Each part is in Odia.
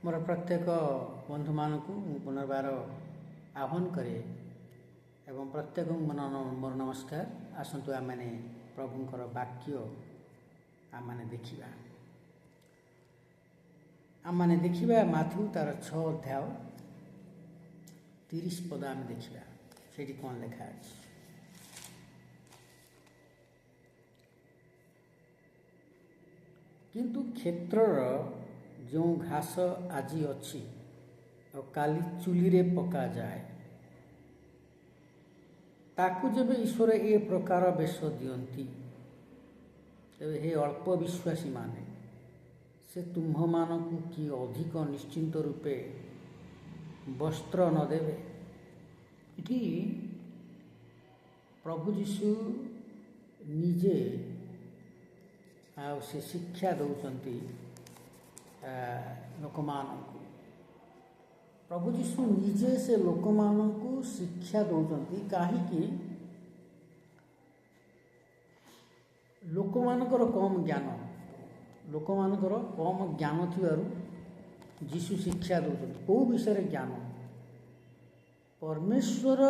मोर प्रत्येक बंधु मानक पुनर्बार आह्वान करे एवं प्रत्येक मोर नमस्कार। आसतु आम मैंने प्रभुंकर वाक्य आम मैंने देखा आम मैंने देखा माथ्यू तार 6 अध्याय 30 पद आम देखा से कौन लिखा है। किंतु क्षेत्रर जो घास आज अच्छी और काली चुली रे पका जाए ताकू जब ईश्वर ए प्रकार बेश दियंती तेरे हे अल्प विश्वासी माने से तुम्ह मानकु कि अधिक निश्चिंत रूपे वस्त्र न देवे। इठी प्रभु जीशु निजे से शिक्षा दौरान लोक मानकु प्रभु जीशु निजे से लोक मानकु शिक्षा दौरान कहीं लोक मानकर कम ज्ञान लोक मानकर कम ज्ञान थिबारु जीशु शिक्षा दौरान कौ विषय ज्ञान परमेश्वर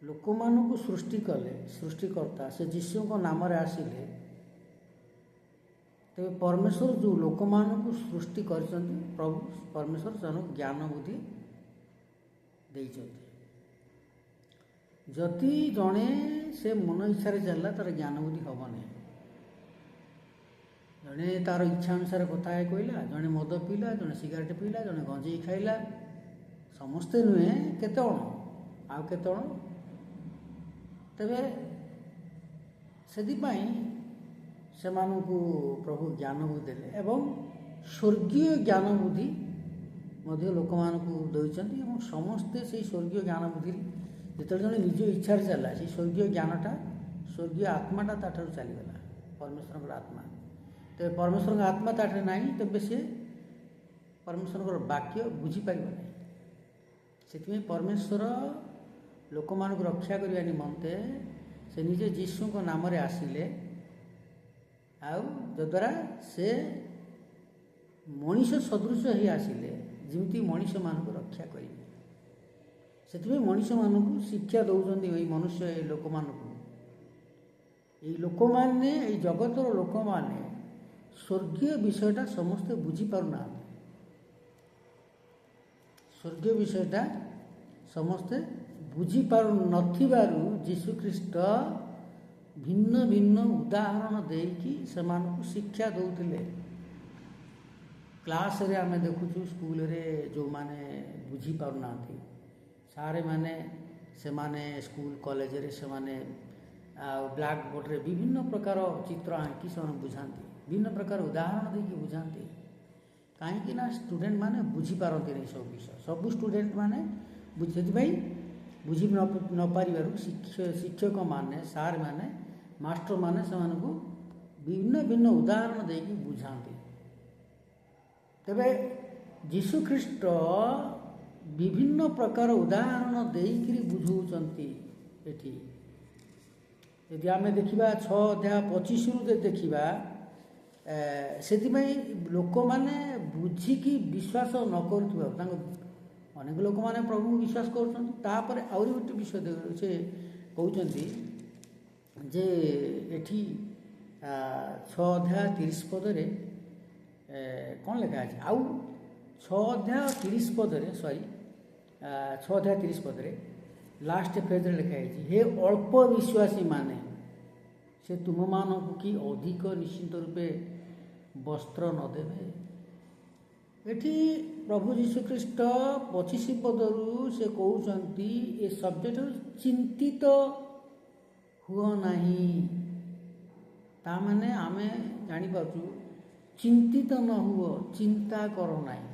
लोक मानकु सृष्टि कले सृष्टिकर्ता से जीशु को नाम रे आसिले तेरे परमेश्वर जो लोक मानकु सृष्टि कर प्रभु परमेश्वर से ज्ञान बुद्धि देइछन्ति। जदि जड़े से मन इच्छा चलला तार ज्ञान बुद्धि हेनी जड़े तार इच्छा अनुसार कथा कहला जड़े मद पीला जड़े सिगारेट पीला जड़े गंजेई खाइला समस्ते नुहे केते आउ केते तेरे से मानू प्रभु ज्ञान बुद्धि देले एवं स्वर्गीय ज्ञान बुद्धि मध्य लोक मानू दौरान एवं समस्ते से स्वर्गीय ज्ञान बुद्धि जो जन निज इच्छा चलला से स्वर्गीय ज्ञानटा स्वर्गीय आत्माटा ताठू चलीगला परमेश्वर आत्मा तो परमेश्वर आत्मा ताठे ना तेज सी परमेश्वर वाक्य बुझीपार ना से परमेश्वर लोक मान रक्षा करने निमंते से निजे जीशु को नाम रे आसिले जद्वारा से मनीष सदृश ही आसिले जमी मनीष मानक रक्षा करेंगे से मनीष मानक शिक्षा दौरान मनुष्य लोक मानक लोक मैंने जगतर लोक मैंने स्वर्गीय विषयटा समस्ते बुझीपारना स्वर्गीय विषयटा समस्ते बुझीपार नथिबारु जीशुख्रीष्ट भिन्न भिन्न उदाहरण देकी सेमानकु शिक्षा दौले क्लास रे आमे देखुछु स्कूल रे जो माने बुझी पारना सारे माने से माने स्कूल कॉलेज रे से माने ब्लैक बोर्ड रे विभिन्न प्रकार चित्र आंकी से बुझाती विभिन्न प्रकार उदाहरण देकी बुझाती कहीं ना स्टूडेंट माने बुझी पारती नहीं सब विषय सब स्टूडेंट माने बुझी न पारिबारु शिक्षक माने सार माने मास्टर माने से भिन्न भिन्न उदाहरण देकी बुझाती तेबे जीशुख्रीष्ट विभिन्न प्रकार उदाहरण देकी बुझाउछंती एठी यदि आम देखा 6 अध्याय 25 रु देखा से लोक मैंने बुझिकी विश्वास न कर अनेक लोक मैंने प्रभु विश्वास कर गोटे विषय से कहते जे एठी 6 अध्याय 30 पदरे कौन लिखा है आउ 6 अध्याय 30 पदरे सॉरी 6 अध्याय 30 पदरे लास्ट पेज लिखा है हे अल्प विश्वासी माने से तुम मानक कि अधिक निश्चिंत रूपे वस्त्र न देवे। एठी प्रभु जीशुख्रीष्ट 25 पदरु से कहते ए सब्जेक्ट चिंतित हुआ नहीं ता माने आमे जानी पाछु चिंतित न हुओ चिंता करो नहीं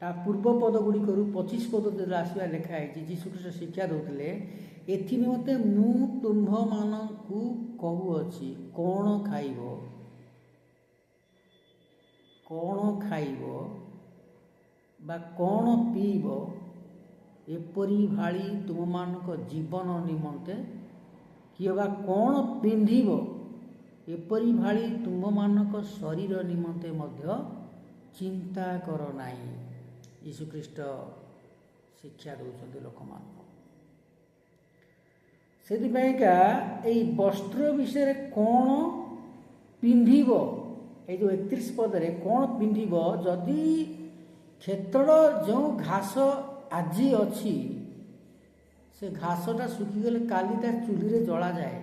ता पूर्व पद गुड़ी करू 25 पद आसवा लिखा है जीशुख्रीष्ट शिक्षा दौले एथि निमते मु तुम्भ मानकु कहूअछि कौन खाइब बा कौन पीब एपरी भाड़ी तुम मानक जीवन निमंते किए बा कौन पिंधिब एपरी भाड़ी तुम मानक शरीर निमंते मध्य ଚିନ୍ତା କର ନାହିଁ। ଯୀଶୁଖ୍ରୀଷ୍ଟ ଶିକ୍ଷା ଦେଉଛନ୍ତି ଲୋକମାନଙ୍କୁ। ସେଥିପାଇଁକା ଏଇ ବସ୍ତ୍ର ବିଷୟରେ କ'ଣ ପିନ୍ଧିବ, ଏଇ ଯେଉଁ 31 ପଦରେ କ'ଣ ପିନ୍ଧିବ, ଯଦି କ୍ଷେତ୍ରର ଯେଉଁ ଘାସ ଆଜି ଅଛି ସେ ଘାସଟା ଶୁଖିଗଲେ କାଲି ତା ଚୁଲିରେ ଜଳାଯାଏ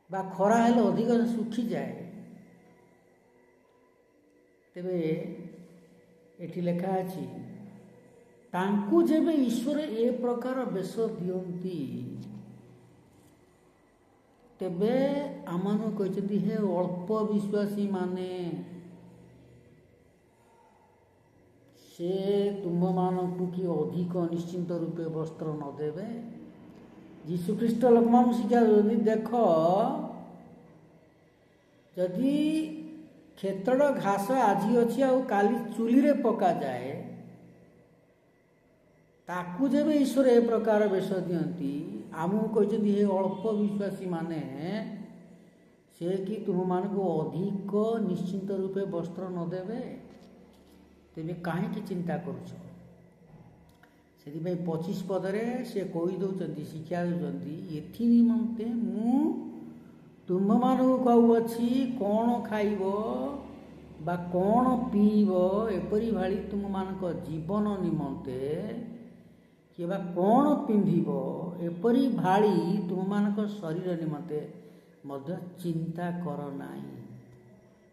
ବା ଖରା ହେଲେ ଅଧିକ ଶୁଖିଯାଏ। ତେବେ ଏଠି ଲେଖା ଅଛି, ତାଙ୍କୁ ଯେବେ ଈଶ୍ୱର ଏ ପ୍ରକାର ବେଶ ଦିଅନ୍ତି ତେବେ ଆମମାନଙ୍କୁ କହିଛନ୍ତି, ହେ ଅଳ୍ପ ବିଶ୍ୱାସୀ ମାନେ, ସେ ତୁମମାନଙ୍କୁ କି ଅଧିକ ନିଶ୍ଚିନ୍ତ ରୂପେ ବସ୍ତ୍ର ନ ଦେବେ। ଯୀଶୁଖ୍ରୀଷ୍ଟ ଲୋକମାନଙ୍କୁ ଶିକ୍ଷା ଦେଉଛନ୍ତି, ଦେଖ ଯଦି କ୍ଷେତ୍ରର ଘାସ ଆଜି ଅଛି ଆଉ କାଲି ଚୁଲିରେ ପକାଯାଏ, ତାକୁ ଯେବେ ଈଶ୍ୱର ଏ ପ୍ରକାର ବେଶ ଦିଅନ୍ତି, ଆମକୁ କହିଛନ୍ତି, ହେ ଅଳ୍ପ ବିଶ୍ୱାସୀ ମାନେ, ସେ କି ତୁମମାନଙ୍କୁ ଅଧିକ ନିଶ୍ଚିନ୍ତ ରୂପେ ବସ୍ତ୍ର ନ ଦେବେ। ତେବେ କାହିଁକି ଚିନ୍ତା କରୁଛ? ସେଥିପାଇଁ 25 ପଦରେ ସେ କହିଦେଉଛନ୍ତି, ଶିକ୍ଷା ଦେଉଛନ୍ତି, ଏଥି ନିମନ୍ତେ ମୁଁ ତୁମମାନଙ୍କୁ କହୁଅଛି, କ'ଣ ଖାଇବ ବା କ'ଣ ପିଇବ ଏପରି ଭାଳି ତୁମମାନଙ୍କ ଜୀବନ ନିମନ୍ତେ, କିମ୍ବା କ'ଣ ପିନ୍ଧିବ ଏପରି ଭାଳି ତୁମମାନଙ୍କ ଶରୀର ନିମନ୍ତେ ମଧ୍ୟ ଚିନ୍ତା କର ନାହିଁ।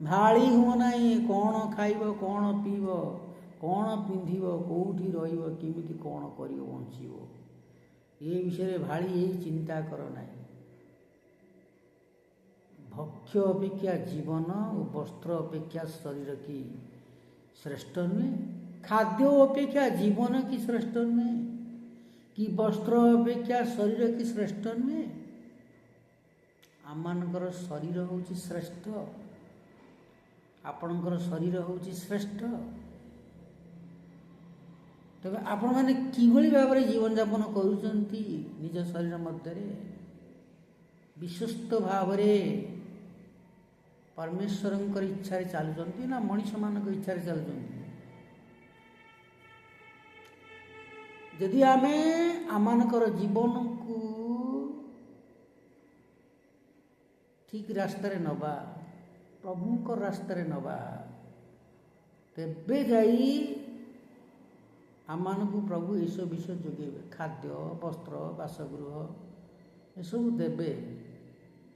ଭାଳି ହୁଅ ନାହିଁ, କ'ଣ ଖାଇବ, କ'ଣ ପିଇବ, କ'ଣ ପିନ୍ଧିବ, କେଉଁଠି ରହିବ, କେମିତି କ'ଣ କରିବ, ବଞ୍ଚିବ, ଏ ବିଷୟରେ ଭାଳି ହେଇ ଚିନ୍ତା କର ନାହିଁ। ଭକ୍ଷ୍ୟ ଅପେକ୍ଷା ଜୀବନ ଓ ବସ୍ତ୍ର ଅପେକ୍ଷା ଶରୀର କି ଶ୍ରେଷ୍ଠ ନୁହେଁ? ଖାଦ୍ୟ ଅପେକ୍ଷା ଜୀବନ କି ଶ୍ରେଷ୍ଠ ନୁହେଁ? କି ବସ୍ତ୍ର ଅପେକ୍ଷା ଶରୀର କି ଶ୍ରେଷ୍ଠ ନୁହେଁ? ଆମମାନଙ୍କର ଶରୀର ହେଉଛି ଶ୍ରେଷ୍ଠ, ଆପଣଙ୍କର ଶରୀର ହେଉଛି ଶ୍ରେଷ୍ଠ। ତେବେ ଆପଣମାନେ କିଭଳି ଭାବରେ ଜୀବନଯାପନ କରୁଛନ୍ତି ନିଜ ଶରୀର ମଧ୍ୟରେ? ବିଶ୍ୱସ୍ତ ଭାବରେ ପରମେଶ୍ୱରଙ୍କର ଇଚ୍ଛାରେ ଚାଲୁଛନ୍ତି ନା ମଣିଷମାନଙ୍କ ଇଚ୍ଛାରେ ଚାଲୁଛନ୍ତି? ଯଦି ଆମେ ଆମମାନଙ୍କର ଜୀବନକୁ ଠିକ୍ ରାସ୍ତାରେ ନେବା, ପ୍ରଭୁଙ୍କ ରାସ୍ତାରେ ନେବା, ତେବେ ଯାଇ ଆମମାନଙ୍କୁ ପ୍ରଭୁ ଏସବୁ ବିଷୟ ଯୋଗାଇବେ। ଖାଦ୍ୟ, ବସ୍ତ୍ର, ବାସଗୃହ ଏସବୁ ଦେବେ,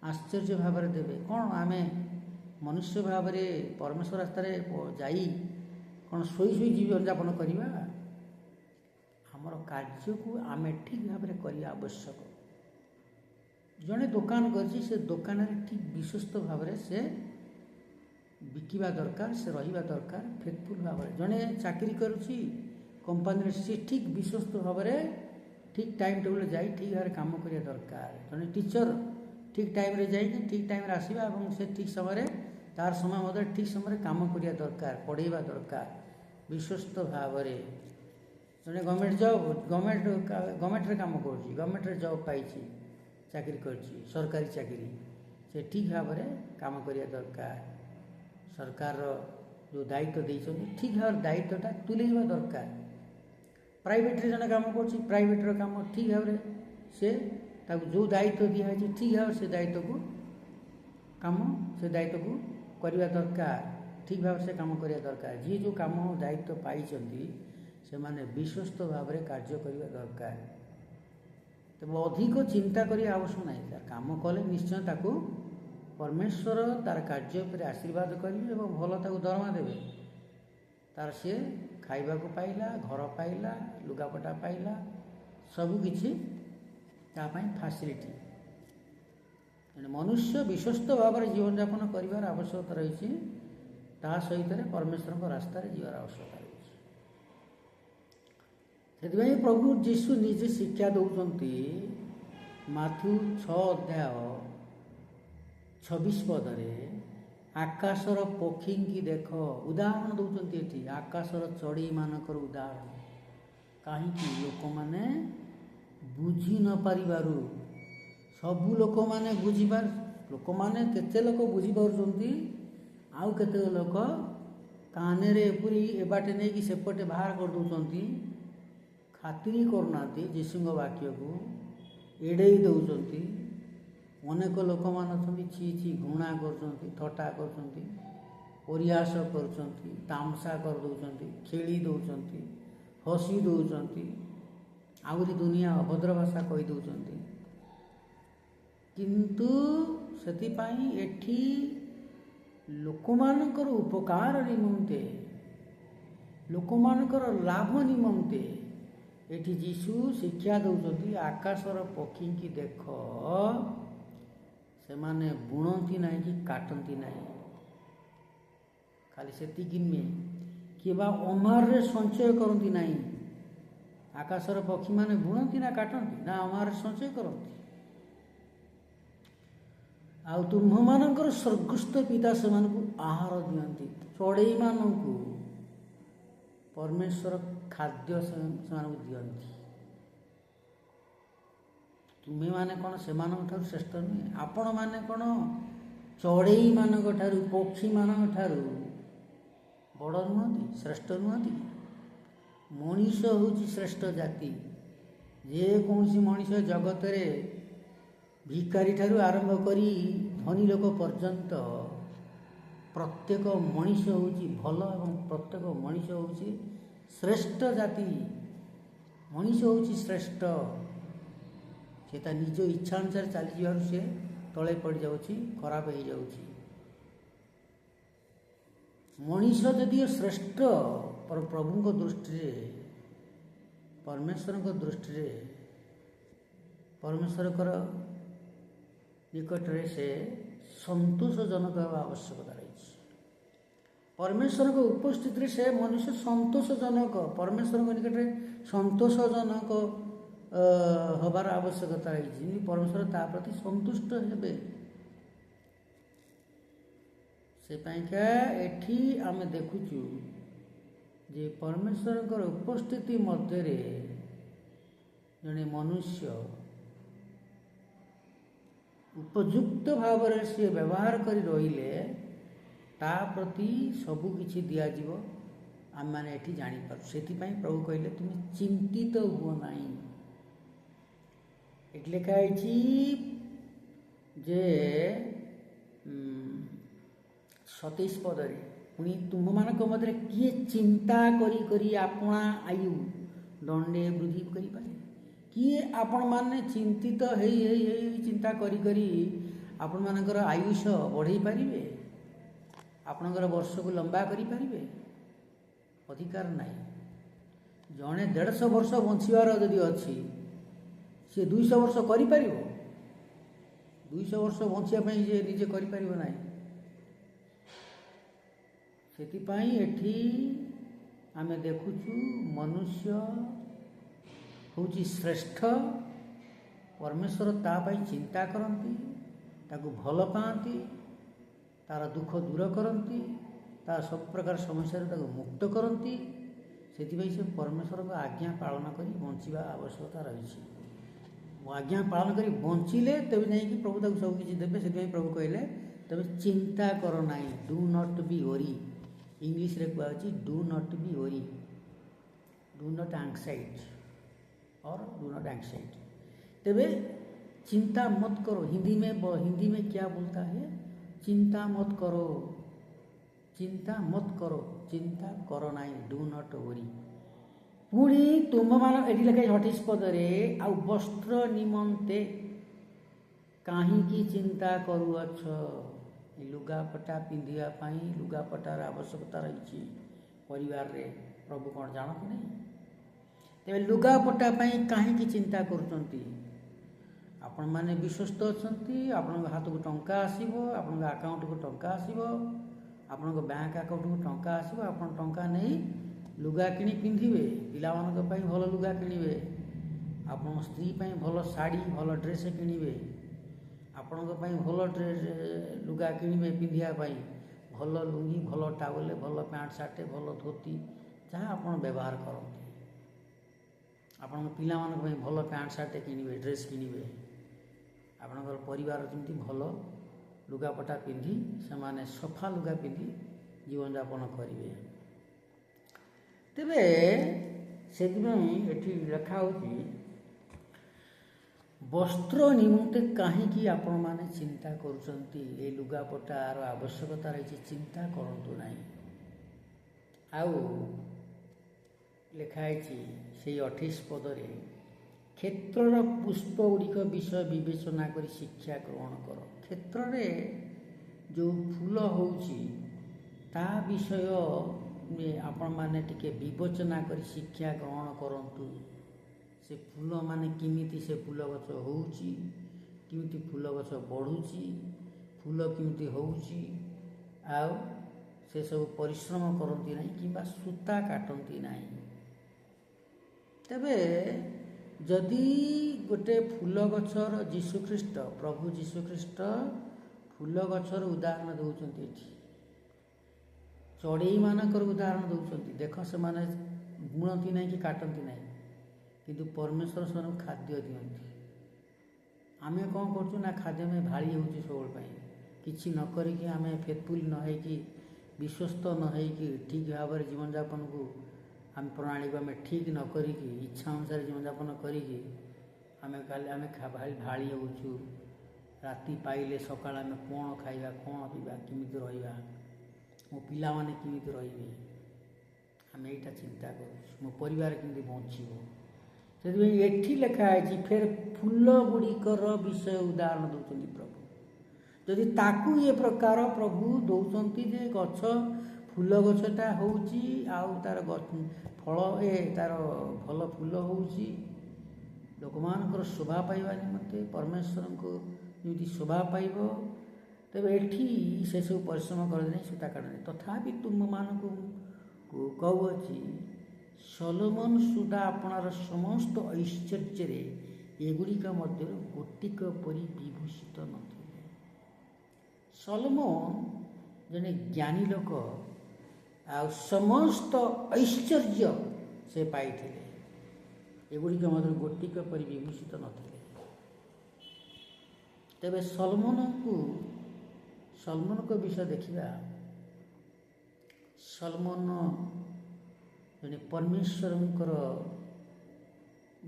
ଆଶ୍ଚର୍ଯ୍ୟ ଭାବରେ ଦେବେ। କ'ଣ ଆମେ ମନୁଷ୍ୟ ଭାବରେ ପରମେଶ୍ୱର ରାସ୍ତାରେ ଯାଇ କ'ଣ ଶୋଇ ଶୋଇ ଜୀବନଯାପନ କରିବା? ଆମର କାର୍ଯ୍ୟକୁ ଆମେ ଠିକ୍ ଭାବରେ କରିବା ଆବଶ୍ୟକ। ଜଣେ ଦୋକାନ କରିଛି, ସେ ଦୋକାନରେ ଠିକ୍ ବିଶ୍ୱସ୍ତ ଭାବରେ ସେ ବିକିବା ଦରକାର, ସେ ରହିବା ଦରକାର ଫେଥଫୁଲ୍ ଭାବରେ। ଜଣେ ଚାକିରି କରୁଛି କମ୍ପାନୀରେ, ସେ ଠିକ୍ ବିଶ୍ୱସ୍ତ ଭାବରେ ଠିକ୍ ଟାଇମ୍ ଟେବୁଲ୍ରେ ଯାଇ ଠିକ୍ ଭାବରେ କାମ କରିବା ଦରକାର। ଜଣେ ଟିଚର ଠିକ୍ ଟାଇମ୍ରେ ଯାଇକି ଠିକ୍ ଟାଇମ୍ରେ ଆସିବା ଏବଂ ସେ ଠିକ୍ ସମୟରେ ତାର ସମୟ ମଧ୍ୟରେ ଠିକ୍ ସମୟରେ କାମ କରିବା ଦରକାର, ପଢ଼େଇବା ଦରକାର ବିଶ୍ୱସ୍ତ ଭାବରେ। ଜଣେ ଗଭର୍ଣ୍ଣମେଣ୍ଟରେ କାମ କରୁଛି, ଗଭର୍ଣ୍ଣମେଣ୍ଟରେ ଜବ୍ ପାଇଛି, ଚାକିରି କରିଛି, ସରକାରୀ ଚାକିରି, ସେ ଠିକ୍ ଭାବରେ କାମ କରିବା ଦରକାର। ସରକାରର ଯେଉଁ ଦାୟିତ୍ୱ ଦେଇଛନ୍ତି ଠିକ୍ ଭାବରେ ଦାୟିତ୍ୱଟା ତୁଲେଇବା ଦରକାର। ପ୍ରାଇଭେଟ୍ରେ ଜଣେ କାମ କରୁଛି, ପ୍ରାଇଭେଟ୍ର କାମ ଠିକ୍ ଭାବରେ ସେ ତାକୁ ଯେଉଁ ଦାୟିତ୍ୱ ଦିଆହେଇଛି ଠିକ୍ ଭାବରେ ସେ ଦାୟିତ୍ୱକୁ କରିବା ଦରକାର, ଠିକ୍ ଭାବରେ ସେ କାମ କରିବା ଦରକାର। ଯିଏ ଯେଉଁ କାମ ଦାୟିତ୍ୱ ପାଇଛନ୍ତି ସେମାନେ ବିଶ୍ୱସ୍ତ ଭାବରେ କାର୍ଯ୍ୟ କରିବା ଦରକାର। ତେବେ ଅଧିକ ଚିନ୍ତା କରିବା ଆବଶ୍ୟକ ନାହିଁ। ତାର କାମ କଲେ ନିଶ୍ଚୟ ତାକୁ ପରମେଶ୍ୱର ତାର କାର୍ଯ୍ୟ ଉପରେ ଆଶୀର୍ବାଦ କରିବେ ଏବଂ ଭଲ ତାକୁ ଦରମା ଦେବେ। ତାର ସିଏ ଖାଇବାକୁ ପାଇଲା, ଘର ପାଇଲା, ଲୁଗାପଟା ପାଇଲା, ସବୁକିଛି ତା ପାଇଁ ଫାସିଲିଟି। ତେଣୁ ମନୁଷ୍ୟ ବିଶ୍ୱସ୍ତ ଭାବରେ ଜୀବନଯାପନ କରିବାର ଆବଶ୍ୟକତା ରହିଛି, ତା ସହିତରେ ପରମେଶ୍ୱରଙ୍କ ରାସ୍ତାରେ ଯିବାର ଆବଶ୍ୟକତା ରହିଛି। ସେଥିପାଇଁ ପ୍ରଭୁ ଯୀଶୁ ନିଜେ ଶିକ୍ଷା ଦେଉଛନ୍ତି ମାଥ୍ୟୁ 6:26 ଆକାଶର ପକ୍ଷୀଙ୍କି ଦେଖ। ଉଦାହରଣ ଦେଉଛନ୍ତି ଏଠି, ଆକାଶର ଚଢ଼େଇମାନଙ୍କର ଉଦାହରଣ। କାହିଁକି? ଲୋକମାନେ ବୁଝି ନ ପାରିବାରୁ। ସବୁ ଲୋକମାନେ କେତେ ଲୋକ ବୁଝିପାରୁଛନ୍ତି, ଆଉ କେତେ ଲୋକ କାନରେ ଏପରି ଏବାଟେ ନେଇକି ସେପଟେ ବାହାର କରିଦେଉଛନ୍ତି, ଖାତିରି କରୁନାହାନ୍ତି ଯୀଶୁଙ୍କ ବାକ୍ୟକୁ, ଏଡ଼େଇ ଦେଉଛନ୍ତି। ଅନେକ ଲୋକମାନେ ଅଛନ୍ତି ଛି ଛି ଘୃଣା କରୁଛନ୍ତି, ଥଟ୍ଟା କରୁଛନ୍ତି, ପରିହାସ କରୁଛନ୍ତି, ତାମସା କରିଦେଉଛନ୍ତି, ଖେଳି ଦେଉଛନ୍ତି, ହସି ଦେଉଛନ୍ତି, ଆହୁରି ଦୁନିଆ ଅଭଦ୍ର ଭାଷା କହିଦେଉଛନ୍ତି। କିନ୍ତୁ ସେଥିପାଇଁ ଏଠି ଲୋକମାନଙ୍କର ଉପକାର ନିମନ୍ତେ, ଲୋକମାନଙ୍କର ଲାଭ ନିମନ୍ତେ ଏଠି ଯୀଶୁ ଶିକ୍ଷା ଦେଉଛନ୍ତି। ଆକାଶର ପକ୍ଷୀଙ୍କି ଦେଖ, ସେମାନେ ବୁଣନ୍ତି ନାହିଁ କି କାଟନ୍ତି ନାହିଁ, ଖାଲି ସେତିକି ନୁହେଁ, କିମ୍ବା ଅମାରରେ ସଞ୍ଚୟ କରନ୍ତି ନାହିଁ। ଆକାଶର ପକ୍ଷୀମାନେ ବୁଣନ୍ତି ନା କାଟନ୍ତି ନା ଅମାରରେ ସଞ୍ଚୟ କରନ୍ତି? ଆଉ ତୁମ୍ଭମାନଙ୍କର ସ୍ୱର୍ଗସ୍ଥ ପିତା ସେମାନଙ୍କୁ ଆହାର ଦିଅନ୍ତି। ଚଢ଼େଇମାନଙ୍କୁ ପରମେଶ୍ୱର ଖାଦ୍ୟ ସେମାନଙ୍କୁ ଦିଅନ୍ତି। ତୁମେମାନେ କ'ଣ ସେମାନଙ୍କ ଠାରୁ ଶ୍ରେଷ୍ଠ ନୁହେଁ? ଆପଣମାନେ କ'ଣ ଚଢ଼େଇମାନଙ୍କ ଠାରୁ, ପକ୍ଷୀମାନଙ୍କ ଠାରୁ ବଡ଼ ନୁହନ୍ତି, ଶ୍ରେଷ୍ଠ ନୁହନ୍ତି? ମଣିଷ ହେଉଛି ଶ୍ରେଷ୍ଠ ଜାତି। ଯେକୌଣସି ମଣିଷ ଜଗତରେ ଭିକାରୀ ଠାରୁ ଆରମ୍ଭ କରି ଧନୀ ଲୋକ ପର୍ଯ୍ୟନ୍ତ ପ୍ରତ୍ୟେକ ମଣିଷ ହେଉଛି ଭଲ ଏବଂ ପ୍ରତ୍ୟେକ ମଣିଷ ହେଉଛି ଶ୍ରେଷ୍ଠ ଜାତି। ମଣିଷ ହେଉଛି ଶ୍ରେଷ୍ଠ। ସେ ତା ନିଜ ଇଚ୍ଛା ଅନୁସାରେ ଚାଲିଯିବାରୁ ସେ ତଳେ ପଡ଼ିଯାଉଛି, ଖରାପ ହେଇଯାଉଛି। ମଣିଷ ଯଦିଓ ଶ୍ରେଷ୍ଠ ପ୍ରଭୁଙ୍କ ଦୃଷ୍ଟିରେ, ପରମେଶ୍ୱରଙ୍କ ଦୃଷ୍ଟିରେ, ପରମେଶ୍ୱରଙ୍କର ନିକଟରେ ସେ ସନ୍ତୋଷଜନକ ହେବା ଆବଶ୍ୟକତା ରହିଛି। ପରମେଶ୍ୱରଙ୍କ ଉପସ୍ଥିତିରେ ସେ ମନୁଷ୍ୟ ସନ୍ତୋଷଜନକ, ପରମେଶ୍ୱରଙ୍କ ନିକଟରେ ସନ୍ତୋଷଜନକ ହେବାର ଆବଶ୍ୟକତା ରହିଛି। ଯେମିତି ପରମେଶ୍ୱର ତା ପ୍ରତି ସନ୍ତୁଷ୍ଟ ହେବେ। ସେପାଇଁକା ଏଠି ଆମେ ଦେଖୁଛୁ ଯେ ପରମେଶ୍ୱରଙ୍କର ଉପସ୍ଥିତି ମଧ୍ୟରେ ଜଣେ ମନୁଷ୍ୟ ଉପଯୁକ୍ତ ଭାବରେ ସିଏ ବ୍ୟବହାର କରି ରହିଲେ ତା ପ୍ରତି ସବୁ କିଛି ଦିଆଯିବ, ଆମେମାନେ ଏଠି ଜାଣିପାରୁ। ସେଥିପାଇଁ ପ୍ରଭୁ କହିଲେ ତୁମେ ଚିନ୍ତିତ ହୁଅ ନାହିଁ। ଏଠି ଲେଖା ହେଇଛି ଯେ 27 ପଦରେ, ପୁଣି ତୁମମାନଙ୍କ ମଧ୍ୟରେ କିଏ ଚିନ୍ତା କରି କରି ଆପଣା ଆୟୁ ଦଣ୍ଡେ ବୃଦ୍ଧି କରିପାରେ? କିଏ ଆପଣମାନେ ଚିନ୍ତିତ ହେଇ ହେଇ ହେଇ ଚିନ୍ତା କରି କରି ଆପଣମାନଙ୍କର ଆୟୁଷ ବଢ଼େଇ ପାରିବେ? ଆପଣଙ୍କର ବର୍ଷକୁ ଲମ୍ବା କରିପାରିବେ? ଅଧିକାର ନାହିଁ। ଜଣେ 150 ବର୍ଷ ବଞ୍ଚିବାର ଯଦି ଅଛି, ସେ 200 ବର୍ଷ କରିପାରିବ? 200 ବର୍ଷ ବଞ୍ଚିବା ପାଇଁ ସେ ନିଜେ କରିପାରିବ ନାହିଁ। ସେଥିପାଇଁ ଏଠି ଆମେ ଦେଖୁଛୁ ମନୁଷ୍ୟ ହେଉଛି ଶ୍ରେଷ୍ଠ। ପରମେଶ୍ୱର ତା ପାଇଁ ଚିନ୍ତା କରନ୍ତି, ତାକୁ ଭଲ ପାଆନ୍ତି, ତା'ର ଦୁଃଖ ଦୂର କରନ୍ତି, ତା'ର ସବୁ ପ୍ରକାର ସମସ୍ୟାରୁ ତାକୁ ମୁକ୍ତ କରନ୍ତି। ସେଥିପାଇଁ ସେ ପରମେଶ୍ୱରଙ୍କ ଆଜ୍ଞା ପାଳନ କରି ବଞ୍ଚିବା ଆବଶ୍ୟକତା ରହିଛି। ଆଜ୍ଞା ପାଳନ କରି ବଞ୍ଚିଲେ ତେବେ ଯାଇକି ପ୍ରଭୁ ତାକୁ ସବୁ କିଛି ଦେବେ। ସେଥିପାଇଁ ପ୍ରଭୁ କହିଲେ ତେବେ ଚିନ୍ତା କର ନାହିଁ, ଡୁ ନଟ୍ ବି ୱରି। ଇଂଲିଶରେ କୁହାଯାଉଛି do not be worry, do not anxiety और डू नॉट एंग्जाइटी। तेबे चिंता मत करो। हिंदी में क्या बोलता है? चिंता मत करो, चिंता मत करो, चिंता करो नहीं, डू नॉट वरी। पुणी तुम मान एटी लिखा 28 पदरे आउ वस्त्र निमंते कहीं चिंता करुअछ? लुगापटा पिंधा लुगापटार आवश्यकता रही परिवार रे। प्रभु कौन जानते नहीं? तेरे लुगापटा कहीं चिंता करुँच? आपण मैंने विश्वस्त अच्छा, आपण हाथ को टंका आसो, आपण आकाउंट को टंका आसो, आपण बैंक आकाउंट को टंका आसो, आप टंका नहीं लुगा किणी पिंधे, पिला भल लुगा किणवे, आप स्त्री भल शाढ़ी भल ड्रेस किणवे, आपण भल लुगा किणवे पिंधापी, भल लुंगी भल टावल भल पैंट सार्ट भल धोती जहाँ आप व्यवहार करते। आपण पिला भल पैंट सार्ट किणवे, ड्रेस किणवे, आपणकर परिवार जमी भल लुगापटा पिंधि से सफा लुगा पिंधि ଜୀବନଯାପନ କରିବେ। ତେବେ ସେଥିପାଇଁ ଏଠି ଲେଖା ହେଉଛି ବସ୍ତ୍ର ନିମନ୍ତେ କାହିଁକି ଆପଣମାନେ ଚିନ୍ତା କରୁଛନ୍ତି? ଏ ଲୁଗାପଟାର ଆବଶ୍ୟକତା ରହିଛି, ଚିନ୍ତା କରନ୍ତୁ ନାହିଁ। ଆଉ ଲେଖା ହେଇଛି ସେଇ 28 ପଦରେ, କ୍ଷେତ୍ରର ପୁଷ୍ପ ଗୁଡ଼ିକ ବିଷୟ ବିବେଚନା କରି ଶିକ୍ଷା ଗ୍ରହଣ କର। କ୍ଷେତ୍ରରେ ଯେଉଁ ଫୁଲ ହେଉଛି ତା ବିଷୟ ଆପଣମାନେ ଟିକେ ବିବେଚନା କରି ଶିକ୍ଷା ଗ୍ରହଣ କରନ୍ତୁ। ସେ ଫୁଲମାନେ କେମିତି ସେ ଫୁଲ ଗଛ ହେଉଛି, କେମିତି ଫୁଲ ଗଛ ବଢ଼ୁଛି, ଫୁଲ କେମିତି ହେଉଛି, ଆଉ ସେସବୁ ପରିଶ୍ରମ କରନ୍ତି ନାହିଁ କିମ୍ବା ସୂତା କାଟନ୍ତି ନାହିଁ। ତେବେ ଯଦି ଗୋଟେ ଫୁଲ ଗଛର ଯୀଶୁଖ୍ରୀଷ୍ଟ, ପ୍ରଭୁ ଯୀଶୁଖ୍ରୀଷ୍ଟ ଫୁଲ ଗଛର ଉଦାହରଣ ଦେଉଛନ୍ତି ଏଠି, ଚଢ଼େଇମାନଙ୍କର ଉଦାହରଣ ଦେଉଛନ୍ତି। ଦେଖ, ସେମାନେ ବୁଣନ୍ତି ନାହିଁ କି କାଟନ୍ତି ନାହିଁ, କିନ୍ତୁ ପରମେଶ୍ୱର ସେମାନଙ୍କୁ ଖାଦ୍ୟ ଦିଅନ୍ତି। ଆମେ କ'ଣ କରୁଛୁ ନା ଖାଦ୍ୟ ପାଇଁ ଭାଳି ହେଉଛୁ ସବୁବେଳେ ପାଇଁ, କିଛି ନ କରିକି ଆମେ ଫେଥଫୁଲ୍ ନ ହେଇକି, ବିଶ୍ୱସ୍ତ ନ ହେଇକି, ଠିକ୍ ଭାବରେ ଜୀବନଯାପନକୁ ଆମେ ପ୍ରଣାଳୀକୁ ଆମେ ଠିକ୍ ନ କରିକି, ଇଚ୍ଛା ଅନୁସାରେ ଜୀବନଯାପନ କରିକି ଆମେ ଭାଳି ହେଉଛୁ। ରାତି ପାଇଲେ ସକାଳ ଆମେ କ'ଣ ଖାଇବା, କ'ଣ ପିଇବା, କେମିତି ରହିବା, ମୋ ପିଲାମାନେ କେମିତି ରହିବେ, ଆମେ ଏଇଟା ଚିନ୍ତା କରୁଛୁ, ମୋ ପରିବାର କେମିତି ବଞ୍ଚିବ। ସେଥିପାଇଁ ଏଠି ଲେଖା ହେଇଛି ଫେର ଫୁଲ ଗୁଡ଼ିକର ବିଷୟ ଉଦାହରଣ ଦେଉଛନ୍ତି ପ୍ରଭୁ। ଯଦି ତାକୁ ଏ ପ୍ରକାର ପ୍ରଭୁ ଦେଉଛନ୍ତି ଯେ ଗଛ, ଫୁଲ ଗଛଟା ହେଉଛି, ଆଉ ତା'ର ଫଳ ତା'ର ଭଲ ଫୁଲ ହେଉଛି, ଲୋକମାନଙ୍କର ଶୋଭା ପାଇବା ନିମନ୍ତେ, ପରମେଶ୍ୱରଙ୍କୁ ଯେମିତି ଶୋଭା ପାଇବ, ତେବେ ଏଠି ସେସବୁ ପରିଶ୍ରମ କରନ୍ତି ନାହିଁ, ସୂତା କାଟନ୍ତି ନାହିଁ। ତଥାପି ତୁମମାନଙ୍କୁ କହୁଅଛି, ସଲୋମନ ସୁଦ୍ଧା ଆପଣାର ସମସ୍ତ ଐଶ୍ୱର୍ଯ୍ୟରେ ଏଗୁଡ଼ିକ ମଧ୍ୟରୁ ଗୋଟିକ ପରି ବିଭୂଷିତ ନଥିଲେ। ସଲୋମନ ଜଣେ ଜ୍ଞାନୀ ଲୋକ, ଆଉ ସମସ୍ତ ଐଶ୍ୱର୍ଯ୍ୟ ସେ ପାଇଥିଲେ, ଏଗୁଡ଼ିକ ମଧ୍ୟରୁ ଗୋଟିକ ପରି ବିଭୂଷିତ ନଥିଲେ। ତେବେ ସଲମନଙ୍କ ବିଷୟ ଦେଖିବା। ସଲମନ ଜଣେ ପରମେଶ୍ୱରଙ୍କର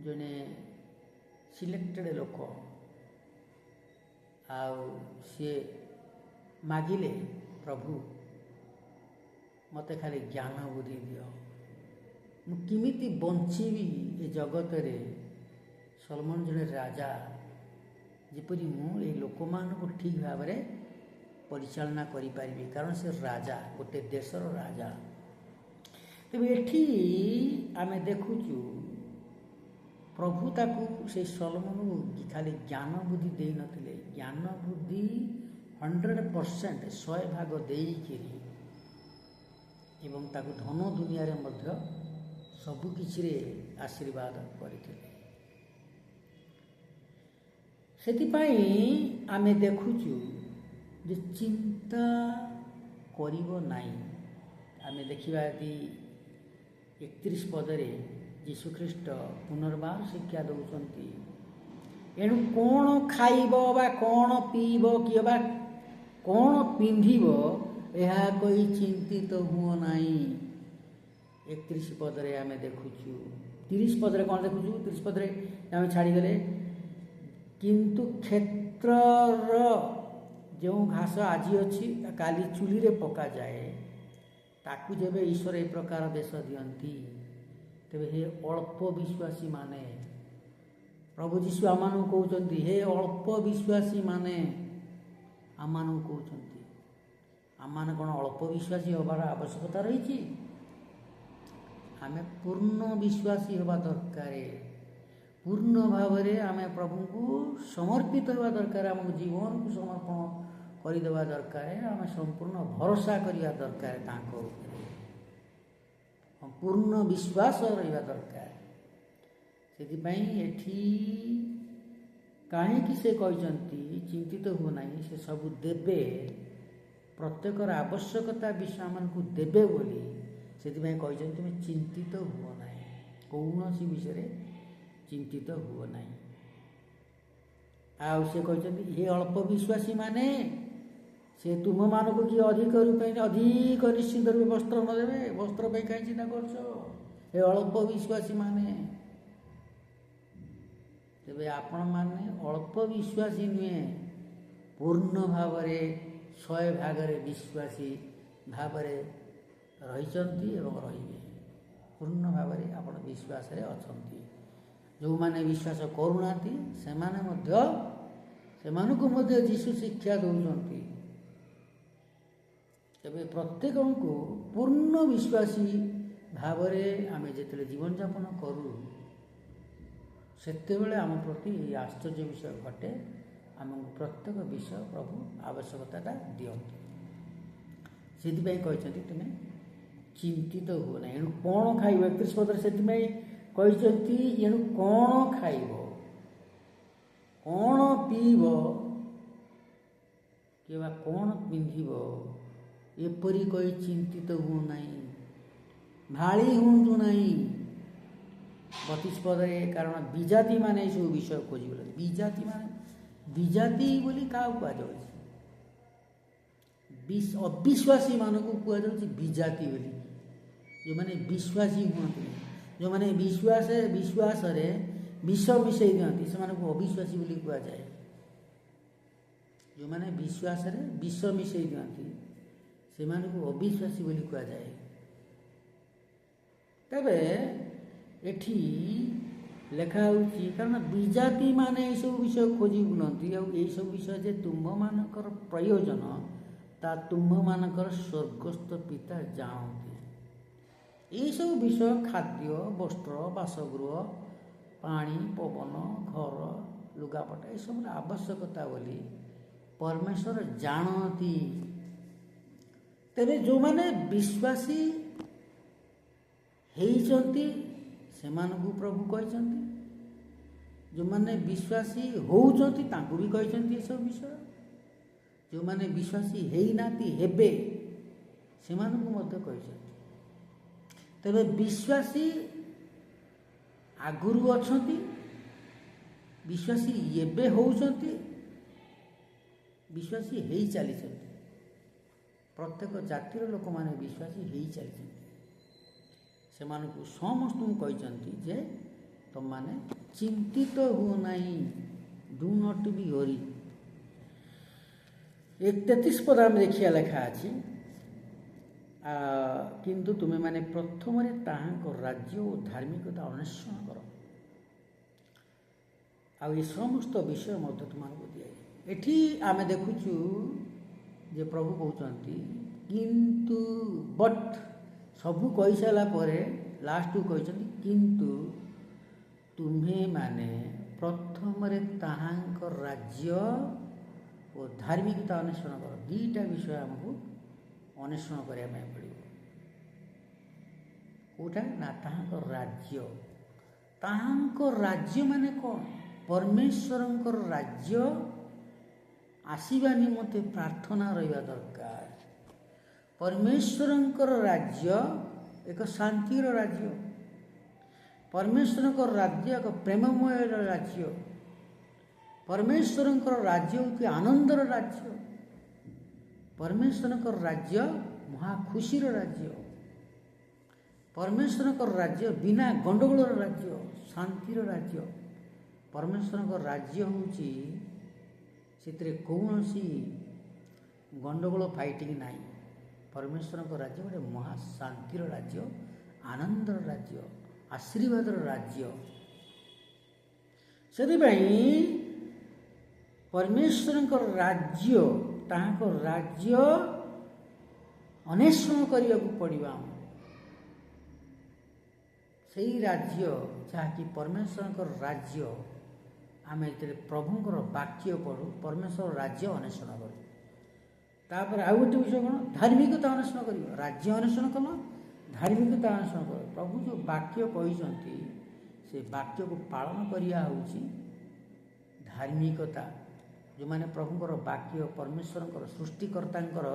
ଜଣେ ସିଲେକ୍ଟେଡ଼ ଲୋକ, ଆଉ ସିଏ ମାଗିଲେ, ପ୍ରଭୁ ମୋତେ ଖାଲି ଜ୍ଞାନ ବୁଦ୍ଧି ଦିଅ, ମୁଁ କେମିତି ବଞ୍ଚିବି ଏ ଜଗତରେ। ସଲମନ ଜଣେ ରାଜା, ଯେପରି ମୁଁ ଏ ଲୋକମାନଙ୍କୁ ଠିକ୍ ଭାବରେ ପରିଚାଳନା କରିପାରିବି, କାରଣ ସେ ରାଜା, ଗୋଟେ ଦେଶର ରାଜା। ତେବେ ଏଠି ଆମେ ଦେଖୁଛୁ ପ୍ରଭୁ ତାକୁ, ସେଇ ସଲୋମନକୁ ଖାଲି ଜ୍ଞାନ ବୁଦ୍ଧି ଦେଇନଥିଲେ, ଜ୍ଞାନ ବୁଦ୍ଧି 100%, 100% ଦେଇକିରି, ଏବଂ ତାକୁ ଧନ ଦୁନିଆରେ ମଧ୍ୟ ସବୁକିଛିରେ ଆଶୀର୍ବାଦ କରିଥିଲେ। ସେଥିପାଇଁ ଆମେ ଦେଖୁଛୁ ଯେ ଚିନ୍ତା କରିବ ନାହିଁ। ଆମେ ଦେଖିବା ଯଦି 31 ପଦରେ ଯୀଶୁଖ୍ରୀଷ୍ଟ ପୁନର୍ବାର ଶିକ୍ଷା ଦେଉଛନ୍ତି, ଏଣୁ କ'ଣ ଖାଇବ ବା କ'ଣ ପିଇବ କିଏ ବା କ'ଣ ପିନ୍ଧିବ, ଏହା କହି ଚିନ୍ତିତ ହୁଅ ନାହିଁ। 31 ପଦରେ ଆମେ ଦେଖୁଛୁ। 30 ପଦରେ କ'ଣ ଦେଖୁଛୁ? 30 ପଦରେ ଆମେ ଛାଡ଼ିଗଲେ, କିନ୍ତୁ କ୍ଷେତ୍ରର ଯେଉଁ ଘାସ ଆଜି ଅଛି କାଲି ଚୁଲିରେ ପକାଯାଏ, ତାକୁ ଯେବେ ଈଶ୍ୱର ଏ ପ୍ରକାର ଦେଶ ଦିଅନ୍ତି, ତେବେ ହେ ଅଳ୍ପ ବିଶ୍ୱାସୀମାନେ, ପ୍ରଭୁ ଯୀଶୁ ଆମମାନଙ୍କୁ କହୁଛନ୍ତି, ହେ ଅଳ୍ପ ବିଶ୍ୱାସୀମାନେ ଆମମାନଙ୍କୁ କହୁଛନ୍ତି। ଆମମାନେ କ'ଣ ଅଳ୍ପ ବିଶ୍ୱାସୀ ହେବାର ଆବଶ୍ୟକତା ରହିଛି? ଆମେ ପୂର୍ଣ୍ଣ ବିଶ୍ୱାସୀ ହେବା ଦରକାର। ପୂର୍ଣ୍ଣ ଭାବରେ ଆମେ ପ୍ରଭୁଙ୍କୁ ସମର୍ପିତ ହେବା ଦରକାର, ଆମକୁ ଜୀବନକୁ ସମର୍ପଣ କରିଦେବା ଦରକାର, ଆମେ ସମ୍ପୂର୍ଣ୍ଣ ଭରସା କରିବା ଦରକାର ତାଙ୍କ ଉପରେ, ପୂର୍ଣ୍ଣ ବିଶ୍ୱାସ ରହିବା ଦରକାର। ସେଥିପାଇଁ ଏଠି କାହିଁକି ସେ କହିଛନ୍ତି ଚିନ୍ତିତ ହୁଅ ନାହିଁ, ସେ ସବୁ ଦେବେ, ପ୍ରତ୍ୟେକର ଆବଶ୍ୟକତା ବିଷୟ ଆମମାନଙ୍କୁ ଦେବେ ବୋଲି ସେଥିପାଇଁ କହିଛନ୍ତି ତୁମେ ଚିନ୍ତିତ ହୁଅ ନାହିଁ, କୌଣସି ବିଷୟରେ ଚିନ୍ତିତ ହୁଅ ନାହିଁ। ଆଉ ସେ କହିଛନ୍ତି, ହେ ଅଳ୍ପ ବିଶ୍ୱାସୀମାନେ ସେ ତୁମମାନଙ୍କୁ କିଏ ଅଧିକ ରୂପେ ଅଧିକ ନିଶ୍ଚିନ୍ତ ରୂପେ ବସ୍ତ୍ର ନ ଦେବେ? ବସ୍ତ୍ର ପାଇଁ କାହିଁ ଚିନ୍ତା କରୁଛ ଏ ଅଳ୍ପ ବିଶ୍ୱାସୀମାନେ? ତେବେ ଆପଣମାନେ ଅଳ୍ପ ବିଶ୍ୱାସୀ ନୁହେଁ, ପୂର୍ଣ୍ଣ ଭାବରେ 100% ବିଶ୍ୱାସୀ ଭାବରେ ରହିଛନ୍ତି ଏବଂ ରହିବେ। ପୂର୍ଣ୍ଣ ଭାବରେ ଆପଣ ବିଶ୍ୱାସରେ ଅଛନ୍ତି। ଯେଉଁମାନେ ବିଶ୍ୱାସ କରୁନାହାନ୍ତି ସେମାନଙ୍କୁ ମଧ୍ୟ ଯୀଶୁ ଶିକ୍ଷା ଦେଉଛନ୍ତି। ତେବେ ପ୍ରତ୍ୟେକଙ୍କୁ ପୂର୍ଣ୍ଣ ବିଶ୍ୱାସୀ ଭାବରେ ଆମେ ଯେତେବେଳେ ଜୀବନଯାପନ କରୁ, ସେତେବେଳେ ଆମ ପ୍ରତି ଏହି ଆଶ୍ଚର୍ଯ୍ୟ ବିଷୟ ଘଟେ। ଆମକୁ ପ୍ରତ୍ୟେକ ବିଷୟ ପ୍ରଭୁ ଆବଶ୍ୟକତାଟା ଦିଅନ୍ତି। ସେଥିପାଇଁ କହିଛନ୍ତି ତୁମେ ଚିନ୍ତିତ ହୁଅ ନାହିଁ। ଏଣୁ କ'ଣ ଖାଇବ? 31 ପଦରେ ସେଥିପାଇଁ କହିଛନ୍ତି, ଏଣୁ କ'ଣ ଖାଇବ, କ'ଣ ପିଇବ, କିମ୍ବା କ'ଣ ପିନ୍ଧିବ, ଏପରି କହି ଚିନ୍ତିତ ହୁଅ ନାହିଁ, ଭାଳି ହୁଅନ୍ତୁ ନାହିଁ। 32 ପଦରେ, କାରଣ ବିଜାତିମାନେ ଏସବୁ ବିଷୟ ଖୋଜିଗଲେ। ବିଜାତି ବୋଲି କାହାକୁ କୁହାଯାଉଛି? ଅବିଶ୍ୱାସୀମାନଙ୍କୁ କୁହାଯାଉଛି ବିଜାତି ବୋଲି। ଯେଉଁମାନେ ବିଶ୍ୱାସୀ ହୁଅନ୍ତି, ଯେଉଁମାନେ ବିଶ୍ୱାସରେ ବିଷ ମିଶାଇ ଦିଅନ୍ତି, ସେମାନଙ୍କୁ ଅବିଶ୍ୱାସୀ ବୋଲି କୁହାଯାଏ। ଯେଉଁମାନେ ବିଶ୍ୱାସରେ ବିଷ ମିଶାଇ ଦିଅନ୍ତି, ସେମାନଙ୍କୁ ଅବିଶ୍ୱାସୀ ବୋଲି କୁହାଯାଏ। ତେବେ ଏଠି ଲେଖା ହେଉଛି, କାରଣ ବିଜାତିମାନେ ଏଇସବୁ ବିଷୟ ଖୋଜି ବୁଲନ୍ତି। ଆଉ ଏଇସବୁ ବିଷୟ ଯେ ତୁମ୍ଭମାନଙ୍କର ପ୍ରୟୋଜନ, ତା ତୁମ୍ଭମାନଙ୍କର ସ୍ୱର୍ଗସ୍ଥ ପିତା ଜାଣନ୍ତି। ଏଇସବୁ ବିଷୟ ଖାଦ୍ୟ, ବସ୍ତ୍ର, ବାସଗୃହ, ପାଣି, ପବନ, ଘର, ଲୁଗାପଟା ଏସବୁର ଆବଶ୍ୟକତା ବୋଲି ପରମେଶ୍ୱର ଜାଣନ୍ତି। ତେବେ ଯେଉଁମାନେ ବିଶ୍ୱାସୀ ହେଇଛନ୍ତି ସେମାନଙ୍କୁ ପ୍ରଭୁ କହିଛନ୍ତି, ଯେଉଁମାନେ ବିଶ୍ୱାସୀ ହେଉଛନ୍ତି ତାଙ୍କୁ ବି କହିଛନ୍ତି ଏସବୁ ବିଷୟ। ଯେଉଁମାନେ ବିଶ୍ୱାସୀ ହେଇନାହାନ୍ତି, ହେବେ, ସେମାନଙ୍କୁ ମଧ୍ୟ କହିଛନ୍ତି। ତେବେ ବିଶ୍ୱାସୀ ଆଗରୁ ଅଛନ୍ତି, ବିଶ୍ୱାସୀ ଏବେ ହେଉଛନ୍ତି, ବିଶ୍ୱାସୀ ହେଇ ଚାଲିଛନ୍ତି। ପ୍ରତ୍ୟେକ ଜାତିର ଲୋକମାନେ ବିଶ୍ୱାସୀ ହେଇ ଚାଲିଛନ୍ତି। ସେମାନଙ୍କୁ ସମସ୍ତଙ୍କୁ କହିଛନ୍ତି ଯେ ତୁମମାନେ ଚିନ୍ତିତ ହୁଅ ନାହିଁ, ଡୁ ନଟ୍ ବି ୱରି। 33 ପଦ ଆମେ ଦେଖିବା ଲେଖା ଅଛି, କିନ୍ତୁ ତୁମେମାନେ ପ୍ରଥମରେ ତାହାଙ୍କ ରାଜ୍ୟ ଓ ଧାର୍ମିକତା ଅନ୍ୱେଷଣ କର, ଆଉ ଏ ସମସ୍ତ ବିଷୟ ମଧ୍ୟ ତୁମମାନଙ୍କୁ ଦିଆଯାଏ। ଏଠି ଆମେ ଦେଖୁଛୁ ଯେ ପ୍ରଭୁ କହୁଛନ୍ତି କିନ୍ତୁ, ବଟ୍, ସବୁ କହିସାରିଲା ପରେ ଲାଷ୍ଟକୁ କହିଛନ୍ତି କିନ୍ତୁ ତୁମ୍ଭେମାନେ ପ୍ରଥମରେ ତାହାଙ୍କ ରାଜ୍ୟ ଓ ଧାର୍ମିକତା ଅନ୍ୱେଷଣ କର। ଦୁଇଟା ବିଷୟ ଆମକୁ ଅନ୍ୱେଷଣ କରିବା ପାଇଁ ପଡ଼ିବ। କେଉଁଟା ନା ତାହାଙ୍କ ରାଜ୍ୟ। ତାହାଙ୍କ ରାଜ୍ୟ ମାନେ କ'ଣ? ପରମେଶ୍ୱରଙ୍କର ରାଜ୍ୟ ଆସିବା ନିମନ୍ତେ ପ୍ରାର୍ଥନା ରହିବା ଦରକାର। ପରମେଶ୍ୱରଙ୍କର ରାଜ୍ୟ ଏକ ଶାନ୍ତିର ରାଜ୍ୟ। ପରମେଶ୍ୱରଙ୍କର ରାଜ୍ୟ ଏକ ପ୍ରେମମୟ ରାଜ୍ୟ। ପରମେଶ୍ୱରଙ୍କର ରାଜ୍ୟ ହେଉଛି ଆନନ୍ଦର ରାଜ୍ୟ। ପରମେଶ୍ୱରଙ୍କର ରାଜ୍ୟ ମହା ଖୁସିର ରାଜ୍ୟ। ପରମେଶ୍ୱରଙ୍କର ରାଜ୍ୟ ବିନା ଗଣ୍ଡଗୋଳର ରାଜ୍ୟ, ଶାନ୍ତିର ରାଜ୍ୟ। ପରମେଶ୍ୱରଙ୍କର ରାଜ୍ୟ ହେଉଛି, ସେଥିରେ କୌଣସି ଗଣ୍ଡଗୋଳ ଫାଇଟିଂ ନାହିଁ। ପରମେଶ୍ୱରଙ୍କ ରାଜ୍ୟ ଗୋଟେ ମହା ଶାନ୍ତିର ରାଜ୍ୟ, ଆନନ୍ଦର ରାଜ୍ୟ, ଆଶୀର୍ବାଦର ରାଜ୍ୟ। ସେଥିପାଇଁ ପରମେଶ୍ୱରଙ୍କର ରାଜ୍ୟ, ତାହାଙ୍କ ରାଜ୍ୟ ଅନ୍ୱେଷଣ କରିବାକୁ ପଡ଼ିବ। ସେଇ ରାଜ୍ୟ ଯାହାକି ପରମେଶ୍ୱରଙ୍କର ରାଜ୍ୟ, ଆମେ ଯେତେବେଳେ ପ୍ରଭୁଙ୍କର ବାକ୍ୟ ପଢ଼ୁ, ପରମେଶ୍ୱର ରାଜ୍ୟ ଅନ୍ୱେଷଣ କରୁ। ତାପରେ ଆଉ ଗୋଟେ ବିଷୟ କ'ଣ? ଧାର୍ମିକତା ଅନ୍ୱେଷଣ କରିବ। ରାଜ୍ୟ ଅନ୍ୱେଷଣ କଲ, ଧାର୍ମିକତା ଅନ୍ୱେଷଣ କର। ପ୍ରଭୁ ଯେଉଁ ବାକ୍ୟ କହିଛନ୍ତି, ସେ ବାକ୍ୟକୁ ପାଳନ କରିବା ହେଉଛି ଧାର୍ମିକତା। ଯେଉଁମାନେ ପ୍ରଭୁଙ୍କର ବାକ୍ୟ, ପରମେଶ୍ୱରଙ୍କର ସୃଷ୍ଟିକର୍ତ୍ତାଙ୍କର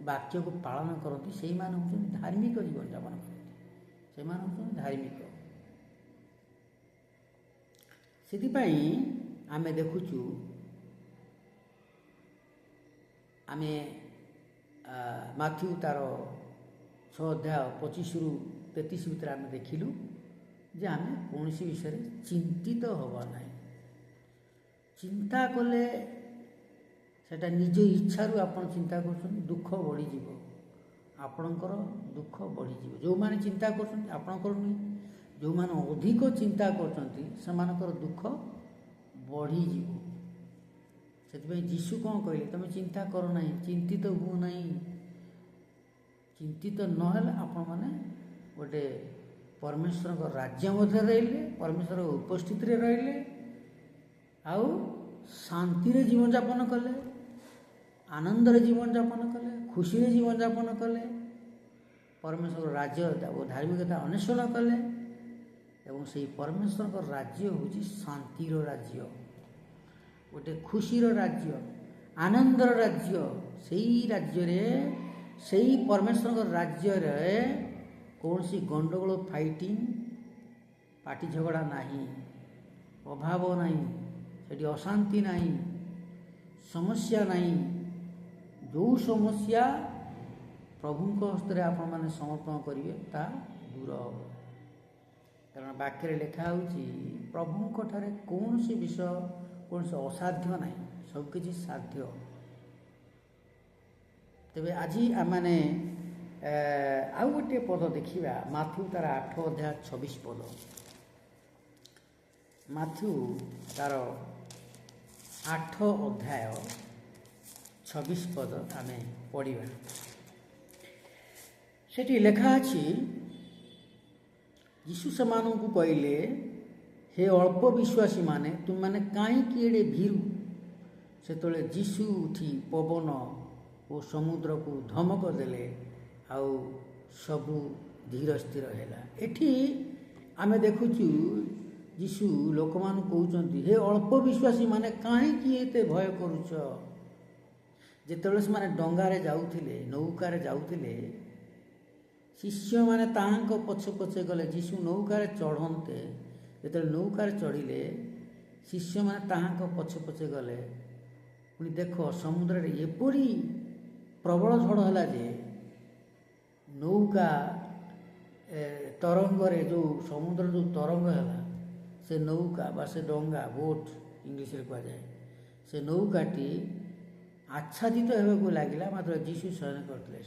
ବାକ୍ୟକୁ ପାଳନ କରନ୍ତି, ସେଇମାନେ ହେଉଛନ୍ତି ଧାର୍ମିକ ଜୀବନଯାପନ କରନ୍ତି। ସେମାନେ ହେଉଛନ୍ତି ଧାର୍ମିକ। ସେଥିପାଇଁ ଆମେ ଦେଖୁଛୁ, ଆମେ ମାଥ୍ୟୁ ତାର 6 ଅଧ୍ୟାୟ 25ରୁ 33 ଭିତରେ ଆମେ ଦେଖିଲୁ ଯେ ଆମେ କୌଣସି ବିଷୟରେ ଚିନ୍ତିତ ହେବା ନାହିଁ। ଚିନ୍ତା କଲେ ସେଟା ନିଜ ଇଚ୍ଛାରୁ ଆପଣ ଚିନ୍ତା କରୁଛନ୍ତି, ଦୁଃଖ ବଢ଼ିଯିବ, ଆପଣଙ୍କର ଦୁଃଖ ବଢ଼ିଯିବ। ଯେଉଁମାନେ ଚିନ୍ତା କରୁଛନ୍ତି ଆପଣଙ୍କର ନୁହେଁ, ଯେଉଁମାନେ ଅଧିକ ଚିନ୍ତା କରୁଛନ୍ତି ସେମାନଙ୍କର ଦୁଃଖ ବଢ଼ିଯିବ। ସେଥିପାଇଁ ଯୀଶୁ କ'ଣ କହିଲେ, ତୁମେ ଚିନ୍ତା କର ନାହିଁ, ଚିନ୍ତିତ ହୁଅ ନାହିଁ। ଚିନ୍ତିତ ନହେଲେ ଆପଣମାନେ ଗୋଟେ ପରମେଶ୍ୱରଙ୍କ ରାଜ୍ୟ ମଧ୍ୟରେ ରହିଲେ, ପରମେଶ୍ୱରଙ୍କ ଉପସ୍ଥିତିରେ ରହିଲେ, ଆଉ ଶାନ୍ତିରେ ଜୀବନଯାପନ କଲେ, ଆନନ୍ଦରେ ଜୀବନଯାପନ କଲେ, ଖୁସିରେ ଜୀବନଯାପନ କଲେ, ପରମେଶ୍ୱର ରାଜ୍ୟ ଓ ଧାର୍ମିକତା ଅନ୍ୱେଷଣ କଲେ। ଏବଂ ସେହି ପରମେଶ୍ୱରଙ୍କ ରାଜ୍ୟ ହେଉଛି ଶାନ୍ତିର ରାଜ୍ୟ, ଗୋଟେ ଖୁସିର ରାଜ୍ୟ, ଆନନ୍ଦର ରାଜ୍ୟ। ସେଇ ରାଜ୍ୟରେ, ସେଇ ପରମେଶ୍ୱରଙ୍କ ରାଜ୍ୟରେ କୌଣସି ଗଣ୍ଡଗୋଳ, ଫାଇଟିଂ, ପାଟି ଝଗଡ଼ା ନାହିଁ, ଅଭାବ ନାହିଁ, ସେଠି ଅଶାନ୍ତି ନାହିଁ, ସମସ୍ୟା ନାହିଁ। ଯେଉଁ ସମସ୍ୟା ପ୍ରଭୁଙ୍କ ହସ୍ତରେ ଆପଣମାନେ ସମର୍ପଣ କରିବେ ତାହା ଦୂର ହେବ। କାରଣ ବାକ୍ୟରେ ଲେଖା ହେଉଛି ପ୍ରଭୁଙ୍କଠାରେ କୌଣସି ବିଷୟ, କୌଣସି ଅସାଧ୍ୟ ନାହିଁ, ସବୁକିଛି ସାଧ୍ୟ। ତେବେ ଆଜି ଆମମାନେ ଆଉ ଗୋଟିଏ ପଦ ଦେଖିବା, ମାଥ୍ୟୁ ତାର 8 ଅଧ୍ୟାୟ 26 ପଦ। ମାଥ୍ୟୁ ତାର 8 ଅଧ୍ୟାୟ 26 ପଦ ଆମେ ପଢ଼ିବା। ସେଠି ଲେଖା ଅଛି, ଯୀଶୁ ସେମାନଙ୍କୁ କହିଲେ, ହେ ଅଳ୍ପ ବିଶ୍ୱାସୀମାନେ, ତୁମମାନେ କାହିଁକି ଏଡ଼େ ଭୀରୁ? ସେତେବେଳେ ଯୀଶୁ ଉଠି ପବନ ଓ ସମୁଦ୍ରକୁ ଧମକ ଦେଲେ, ଆଉ ସବୁ ଧୀର ସ୍ଥିର ହେଲା। ଏଠି ଆମେ ଦେଖୁଛୁ ଯୀଶୁ ଲୋକମାନଙ୍କୁ କହୁଛନ୍ତି, ହେ ଅଳ୍ପ ବିଶ୍ୱାସୀମାନେ, କାହିଁକି ଏତେ ଭୟ କରୁଛ? ଯେତେବେଳେ ସେମାନେ ଡଙ୍ଗାରେ ଯାଉଥିଲେ, ନୌକାରେ ଯାଉଥିଲେ, ଶିଷ୍ୟମାନେ ତାହାଙ୍କ ପଛେ ପଛେ ଗଲେ। ଯୀଶୁ ନୌକାରେ ଚଢ଼ନ୍ତେ, ଯେତେବେଳେ ନୌକାରେ ଚଢ଼ିଲେ, ଶିଷ୍ୟମାନେ ତାହାଙ୍କ ପଛେ ପଛେ ଗଲେ। ପୁଣି ଦେଖ, ସମୁଦ୍ରରେ ଏପରି ପ୍ରବଳ ଝଡ଼ ହେଲା ଯେ ନୌକା ତରଙ୍ଗରେ, ଯେଉଁ ସମୁଦ୍ର ଯେଉଁ ତରଙ୍ଗ ହେଲା, ସେ ନୌକା ବା ସେ ଡଙ୍ଗା, ବୋଟ୍ ଇଂଲିଶରେ କୁହାଯାଏ, ସେ ନୌକାଟି ଆଚ୍ଛାଦିତ ହେବାକୁ ଲାଗିଲା। ମାତ୍ର ଯୀଶୁ ଶୟନ କରିଥିଲେ।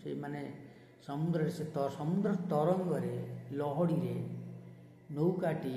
ସେ ମାନେ ସମୁଦ୍ରରେ, ସେ ସମୁଦ୍ର ତରଙ୍ଗରେ, ଲହଡ଼ିରେ ନୌକାଟି